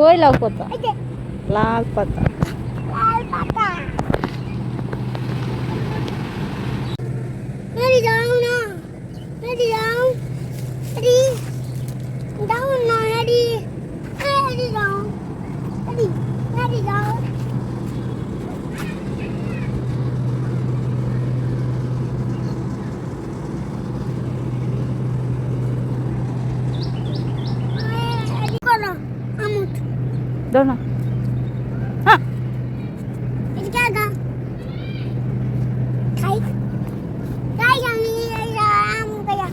কই লাউ পাতা? লাল পাতা। লাল পাতা। Ready down now. Ready down. Ready down now. Ready. Ready down. Ready. Ready down. Ready. Kono. Amut. দাও না। হ্যাঁ Ready gaga. Kai. Kai kami am kaya.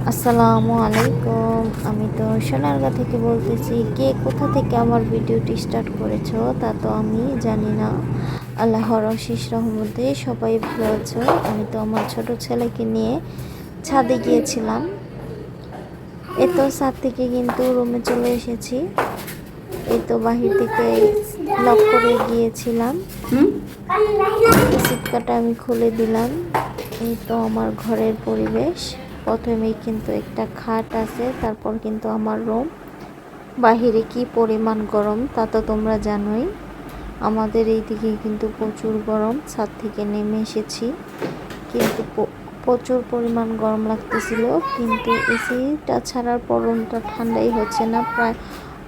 আসসালামু আলাইকুম। আমি তো সোনারগাঁ থেকে বলতেছি। কে কোথা থেকে আমার ভিডিওটি স্টার্ট করেছো তা তো আমি জানি না। আল্লাহর অশেষ রহমতে সবাই ভালো আছো। আমি তো আমার ছোট ছেলেকে নিয়ে ছাদে গিয়েছিলাম। এই তো ছাদ থেকে কিন্তু রুমে চলে এসেছি। এই তো বাহির থেকে লক করে গিয়েছিলাম। সিটকাটা আমি খুলে দিলাম। এই তো আমার ঘরের পরিবেশ। প্রথমেই কিন্তু একটা খাট আছে, তারপর কিন্তু আমার রুম। বাহিরে কি পরিমাণ গরম তা তো তোমরা জানোই। আমাদের এইদিকে কিন্তু প্রচুর গরম। ছাদ থেকে নেমে এসেছি কিন্তু প্রচুর পরিমাণ গরম লাগতেছিল, কিন্তু এসিটা ছাড়ার পরনটা ঠান্ডাই হচ্ছে না প্রায়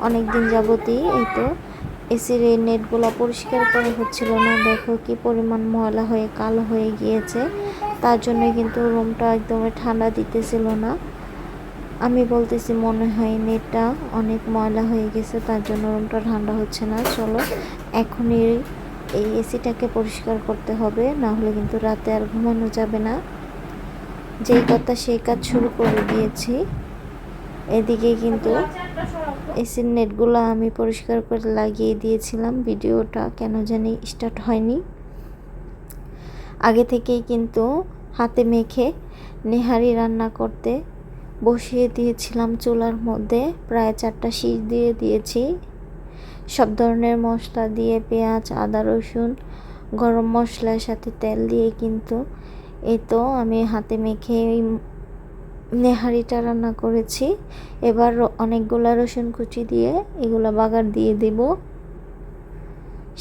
অনেক দিন যাবতই। এই তো এসির এই নেটগুলো পরিষ্কার করা হচ্ছিল না। দেখো কি পরিমাণ ময়লা হয়ে কালো হয়ে গিয়েছে। তার জন্য কিন্তু রুমটা একদমই ঠান্ডা দিতেছিল না। আমি বলতেছি মনে হয় নেটটা অনেক ময়লা হয়ে গেছে, তার জন্য রুমটা ঠান্ডা হচ্ছে না। চলো এখনই এই এসিটাকে পরিষ্কার করতে হবে, না হলে কিন্তু রাতে আর ঘুমানো যাবে না। যেই কথা সেই কাজ শুরু করে দিয়েছি। এদিকে কিন্তু এসির নেটগুলো আমি পরিষ্কার করে লাগিয়ে দিয়েছিলাম। ভিডিওটা কেন জানি স্টার্ট হয়নি। আগে থেকেই কিন্তু হাতে মেখে নেহারি রান্না করতে বসিয়ে দিয়েছিলাম চুলার মধ্যে। প্রায় 4টা শীষ দিয়ে দিয়েছি। সব ধরনের মশলা দিয়ে পেঁয়াজ, আদা, রসুন, গরম মশলার সাথে তেল দিয়ে কিন্তু এই তো আমি হাতে মেখে নেহারিটা রান্না করেছি। এবার অনেকগুলা রসুন কুচি দিয়ে এগুলা বাগার দিয়ে দেব।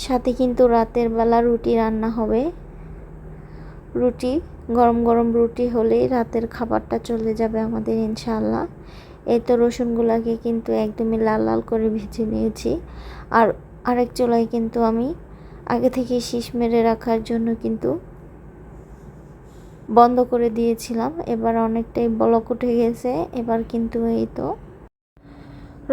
সাথে কিন্তু রাতের বেলা রুটি রান্না হবে। রুটি গরম গরম রুটি হলেই রাতের খাবারটা চলে যাবে আমাদের ইনশাআল্লাহ। এই তো রসুনগুলাকে কিন্তু একদমই লাল লাল করে ভেজে নিয়েছি। আর আরেক চুলায় কিন্তু আমি আগে থেকে শীষ মেরে রাখার জন্য কিন্তু বন্ধ করে দিয়েছিলাম। এবার অনেকটাই বলক উঠে গেছে। এবার কিন্তু এই তো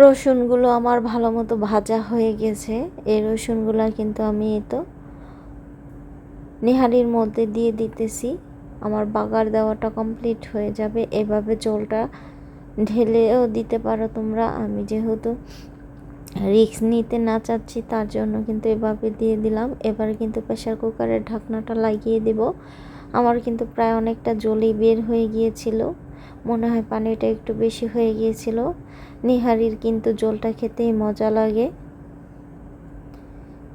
রসুনগুলো আমার ভালো মতো ভাজা হয়ে গেছে। এই রসুনগুলো কিন্তু আমি এই তো নেহারির মধ্যে দিয়ে দিতেছি। আমার বাগার দেওয়াটা কমপ্লিট হয়ে যাবে। এভাবে ঝোলটা ঢেলেও দিতে পারো তোমরা। আমি যেহেতু রিস্ক নিতে না চাচ্ছি তার জন্য কিন্তু এভাবে দিয়ে দিলাম। এবার কিন্তু প্রেসার কুকারের ঢাকনাটা লাগিয়ে দেব। আমার কিন্তু প্রায় অনেকটা জলই বের হয়ে গিয়েছিল। মনে হয় পানিটা একটু বেশি হয়ে গিয়েছিল। নেহারির কিন্তু ঝোলটা খেতেই মজা লাগে।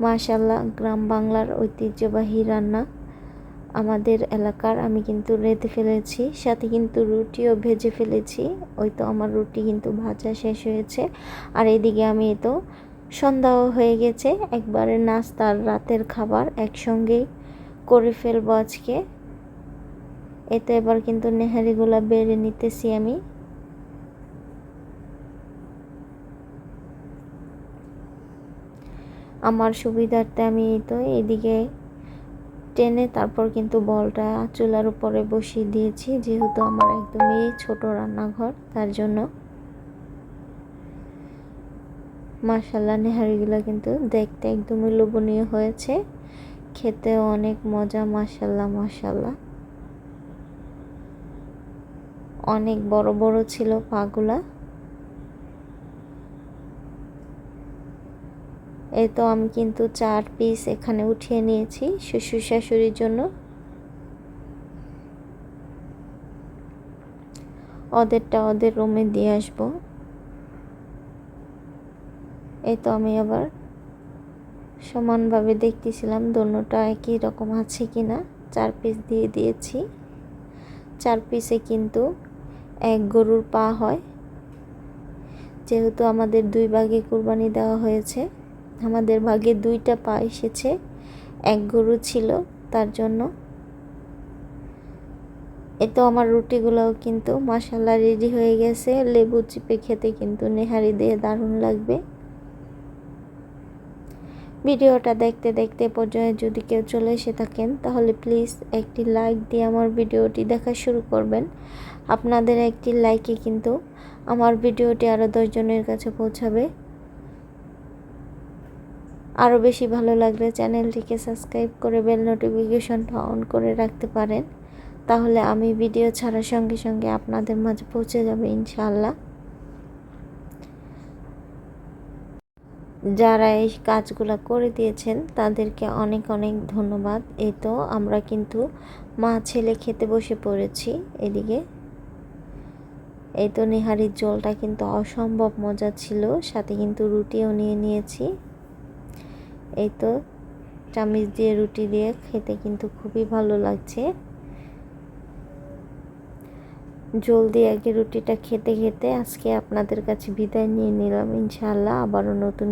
মাশাআল্লাহ, গ্রাম বাংলার ঐতিহ্যবাহী রান্না আমাদের এলাকার। আমি কিন্তু রেঁধে ফেলেছি, সাথে কিন্তু রুটিও ভেজে ফেলেছি। ওই তো আমার রুটি কিন্তু ভাজা শেষ হয়েছে। আর এদিকে আমি তো সন্ধ্যাও হয়ে গেছে। একবারে নাস্তার রাতের খাবার একসঙ্গেই করে ফেলবো আজকে। এই তো এবার কিন্তু নেহারিগুলা বেড়ে নিতেছি আমি। আমার সুবিধার্থে আমি তো এদিকে টেনে তারপর কিন্তু বলটা চুলার উপরে বসিয়ে দিয়েছি, যেহেতু আমার একদমই ছোট রান্নাঘর তার জন্য। মাশাআল্লাহ, নেহারিগুলো কিন্তু দেখতে একদমই লোভনীয় হয়েছে, খেতেও অনেক মজা। মাশাআল্লাহ মাশাআল্লাহ, অনেক বড় বড় ছিল পাগুলা। এই তো আমি কিন্তু 4 পিস এখানে উঠিয়ে নিয়েছি শ্বশুর শাশুড়ির জন্য। ওদেরটা ওদের রুমে দিয়ে আসবো। এই তো আমি আবার সমানভাবে দেখতেছিলাম দোনোটা একই রকম আছে কিনা। 4 পিস দিয়ে দিয়েছি। 4 পিসে কিন্তু এক গরুর পা হয়। যেহেতু আমাদের 2 ভাগে কুরবানি দেওয়া হয়েছে, আমাদের ভাগে 2টা পা এসেছে, এক গরু ছিল তার জন্য। এই তো আমার রুটিগুলোও কিন্তু মাশাআল্লাহ রেডি হয়ে গেছে। লেবু চিপে খেতে কিন্তু নেহারি দিয়ে দারুণ লাগবে। ভিডিওটা দেখতে দেখতে পর্যায়ে যদি কেউ চলে এসে থাকেন তাহলে প্লিজ একটি লাইক দিয়ে আমার ভিডিওটি দেখা শুরু করবেন। আপনাদের একটি লাইকে কিন্তু আমার ভিডিওটি আরও 10 জনের কাছে পৌঁছাবে। আরও বেশি ভালো লাগলে চ্যানেলটিকে সাবস্ক্রাইব করে বেল নোটিফিকেশনটা অন করে রাখতে পারেন, তাহলে আমি ভিডিও ছাড়ার সঙ্গে সঙ্গে আপনাদের মাঝে পৌঁছে যাবে ইনশাআল্লাহ। যারা এই কাজগুলো করে দিয়েছেন তাদেরকে অনেক অনেক ধন্যবাদ। এই তো আমরা কিন্তু মা ছেলে খেতে বসে পড়েছি। এদিকে এই তো নেহারির ঝোলটা কিন্তু অসম্ভব মজা ছিল, সাথে কিন্তু রুটিও নিয়ে নিয়েছি। এই তো চামচ দিয়ে রুটি দিয়ে খেতে কিন্তু খুবই ভালো লাগছে। জলদি আগে রুটিটা খেতে খেতে আজকে আপনাদের কাছে বিদায় নিয়ে নিলাম। ইনশাআল্লাহ আবারও নতুন